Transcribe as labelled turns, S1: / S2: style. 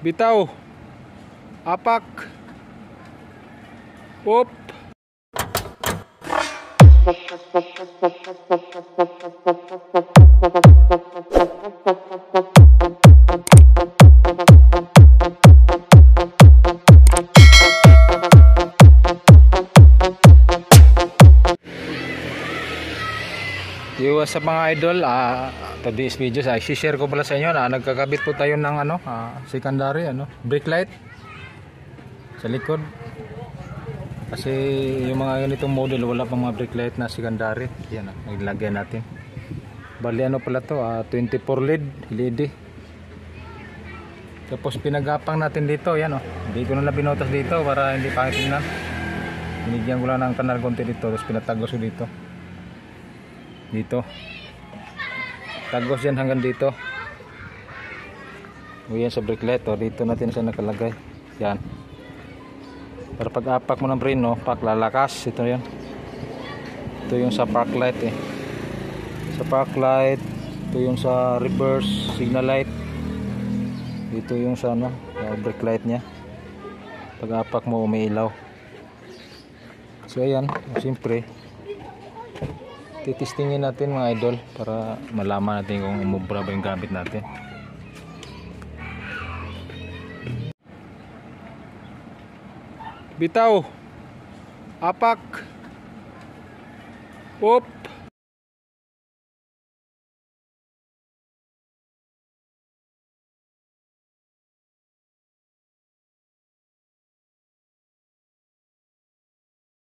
S1: Bitaw. Apak. Up. What's up mga idol, today's video i-share ko pala sa inyo na nagkakabit po tayo ng secondary brake light sa likod, kasi yung mga ganitong model wala pang mga brake light na secondary. Yan, naglagay natin. Bali pala to, 24 LED. Tapos pinagapang natin dito, yan hindi ko na binotas dito para hindi pangit tingnan. Binigyan ko lang ng kanal konti dito, tapos pinatagos ko dito tagos yan hanggang dito. Yan sa brake light, dito natin siya nakalagay. Yan, para pag apak mo ng preno, lalakas. Ito yan, ito yung sa park light sa park light. Ito yung sa reverse signal light. Dito yung sa brake light nya, pag apak mo umiilaw. So ayan, siyempre titistingin natin mga idol para malaman natin kung umubra ba yung gamit natin. Bitaw. Apak. Up.